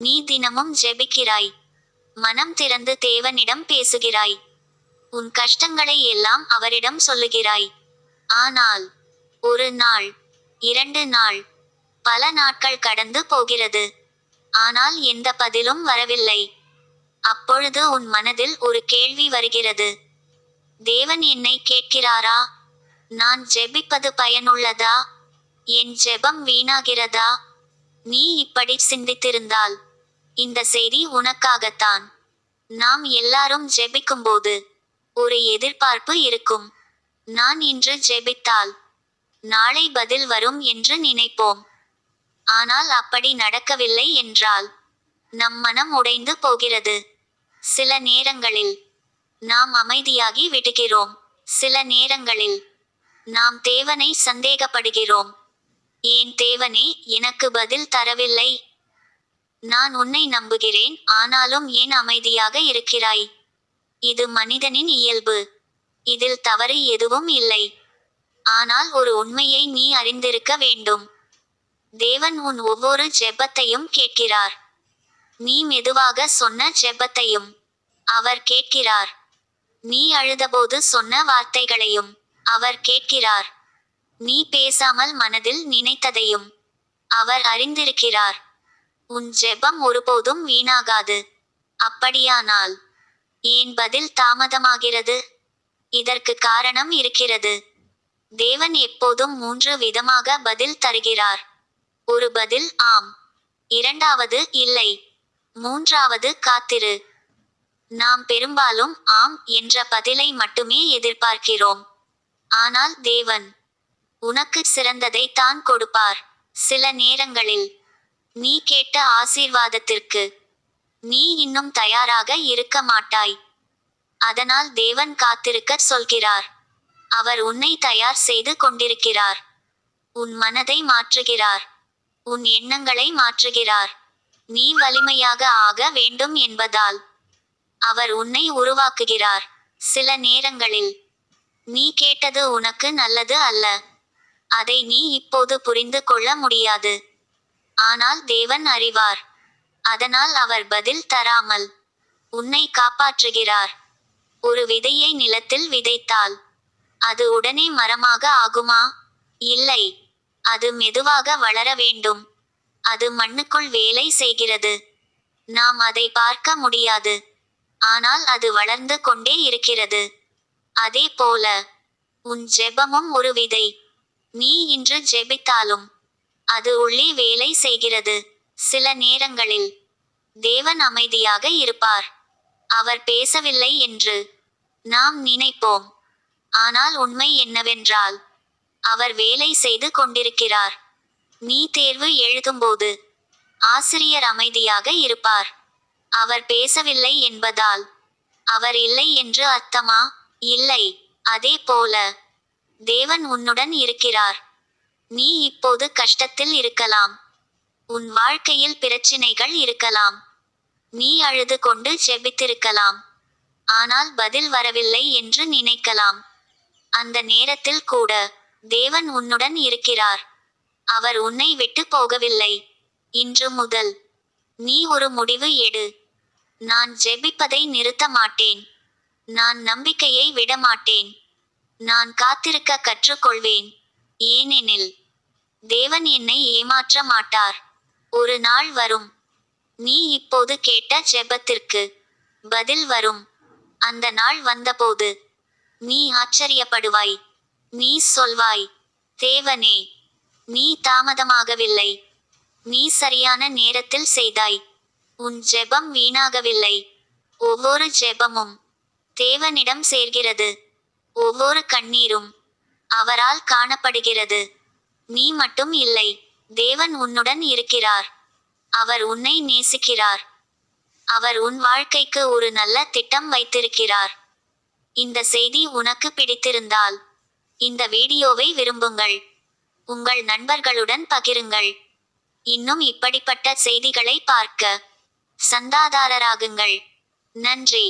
நீ தினமும் ஜெபிக்கிறாய். மனம் திறந்து தேவனிடம் பேசுகிறாய். உன் கஷ்டங்களை எல்லாம் அவரிடம் சொல்லுகிறாய். ஆனால் ஒரு நாள், 2 நாள், பல நாட்கள் கடந்து போகிறது. ஆனால் எந்த பதிலும் வரவில்லை. அப்பொழுது உன் மனதில் ஒரு கேள்வி வருகிறது. தேவன் என்னை கேட்கிறாரா? நான் ஜெபிப்பது பயனுள்ளதா? என் ஜெபம் வீணாகிறதா? நீ இப்படி சிந்தித்திருந்தால் இந்த செய்தி உனக்காகத்தான். நாம் எல்லாரும் ஜெபிக்கும்போது ஒரு எதிர்பார்ப்பு இருக்கும். நான் இன்று ஜெபித்தால் நாளை பதில் வரும் என்று நினைப்போம். ஆனால் அப்படி நடக்கவில்லை என்றால் நம் மனம் உடைந்து போகிறது. சில நேரங்களில் நாம் அமைதியாகி விடுகிறோம். சில நேரங்களில் நாம் தேவனை சந்தேகப்படுகிறோம். ஏன் தேவனே எனக்கு பதில் தரவில்லை? நான் உன்னை நம்புகிறேன், ஆனாலும் ஏன் அமைதியாக இருக்கிறாய்? இது மனிதனின் இயல்பு. இதில் தவறு எதுவும் இல்லை. ஆனால் ஒரு உண்மையை நீ அறிந்திருக்க வேண்டும். தேவன் உன் ஒவ்வொரு ஜெபத்தையும் கேட்கிறார். நீ மெதுவாக சொன்ன ஜெபத்தையும் அவர் கேட்கிறார். நீ அழுதபோது சொன்ன வார்த்தைகளையும் அவர் கேட்கிறார். நீ பேசாமல் மனதில் நினைத்ததையும் அவர் அறிந்திருக்கிறார். உன் ஜெபம் ஒருபோதும் வீணாகாது. அப்படியானால் ஏன் பதில் தாமதமாகிறது? இதற்கு காரணம் இருக்கிறது. தேவன் எப்போதும் 3 விதமாக பதில் தருகிறார். ஒரு பதில் ஆம், 2வது இல்லை, 3வது காத்திரு. நாம் பெரும்பாலும் ஆம் என்ற பதிலை மட்டுமே எதிர்பார்க்கிறோம். ஆனால் தேவன் உனக்கு சிறந்ததை தான் கொடுப்பார். சில நேரங்களில் நீ கேட்ட ஆசீர்வாதத்திற்கு நீ இன்னும் தயாராக இருக்க மாட்டாய். அதனால் தேவன் காத்திருக்க சொல்கிறார். அவர் உன்னை தயார் செய்து கொண்டிருக்கிறார். உன் மனதை மாற்றுகிறார். உன் எண்ணங்களை மாற்றுகிறார். நீ வலிமையாக ஆக வேண்டும் என்பதால் அவர் உன்னை உருவாக்குகிறார். சில நேரங்களில் நீ கேட்டது உனக்கு நல்லது அல்ல. அதை நீ இப்போது புரிந்து கொள்ள முடியாது. ஆனால் தேவன் அறிவார். அதனால் அவர் பதில் தராமல் உன்னை காப்பாற்றுகிறார். ஒரு விதையை நிலத்தில் விதைத்தால் அது உடனே மரமாக ஆகுமா? இல்லை. அது மெதுவாக வளர வேண்டும். அது மண்ணுக்குள் வேலை செய்கிறது. நாம் அதை பார்க்க முடியாது. ஆனால் அது வளர்ந்து கொண்டே இருக்கிறது. அதே போல உன் ஜெபமும் ஒரு விதை. நீ இன்று ஜெபித்தாலும் அது உள்ளே வேலை செய்கிறது. சில நேரங்களில் தேவன் அமைதியாக இருப்பார். அவர் பேசவில்லை என்று நாம் நினைப்போம். ஆனால் உண்மை என்னவென்றால் அவர் வேலை செய்து கொண்டிருக்கிறார். நீ தேர்வு எழுதும்போது ஆசிரியர் அமைதியாக இருப்பார். அவர் பேசவில்லை என்பதால் அவர் இல்லை என்று அர்த்தமா? இல்லை. அதே போல தேவன் உன்னுடன் இருக்கிறார். நீ இப்போது கஷ்டத்தில் இருக்கலாம். உன் வாழ்க்கையில் பிரச்சினைகள் இருக்கலாம். நீ அழுது கொண்டு ஜெபித்திருக்கலாம். ஆனால் பதில் வரவில்லை என்று நினைக்கலாம். அந்த நேரத்தில் கூட தேவன் உன்னுடன் இருக்கிறார். அவர் உன்னை விட்டு போகவில்லை. இன்று முதல் நீ ஒரு முடிவு எடு. நான் ஜெபிப்பதை நிறுத்த மாட்டேன். நான் நம்பிக்கையை விட மாட்டேன். நான் காத்திருக்க கற்றுக்கொள்வேன். ஏனெனில் தேவன் என்னை ஏமாற்ற மாட்டார். ஒரு நாள் வரும். நீ இப்போது கேட்ட ஜெபத்திற்கு பதில் வரும். அந்த நாள் வந்தபோது நீ ஆச்சரியப்படுவாய். நீ சொல்வாய், தேவனே, நீ தாமதமாகவில்லை. நீ சரியான நேரத்தில் செய்தாய். உன் ஜெபம் வீணாகவில்லை. ஒவ்வொரு ஜெபமும் தேவனிடம் சேர்கிறது. ஒவ்வொரு கண்ணீரும் அவரால் காணப்படுகிறது. நீ மட்டும் இல்லை. தேவன் உன்னுடன் இருக்கிறார். அவர் உன்னை நேசிக்கிறார். அவர் உன் வாழ்க்கைக்கு ஒரு நல்ல திட்டம் வைத்திருக்கிறார். இந்த செய்தி உனக்கு பிடித்திருந்தால் இந்த வீடியோவை விரும்புங்கள். உங்கள் நண்பர்களுடன் பகிருங்கள். இன்னும் இப்படிப்பட்ட செய்திகளை பார்க்க சந்தாதாரராகுங்கள். நன்றி.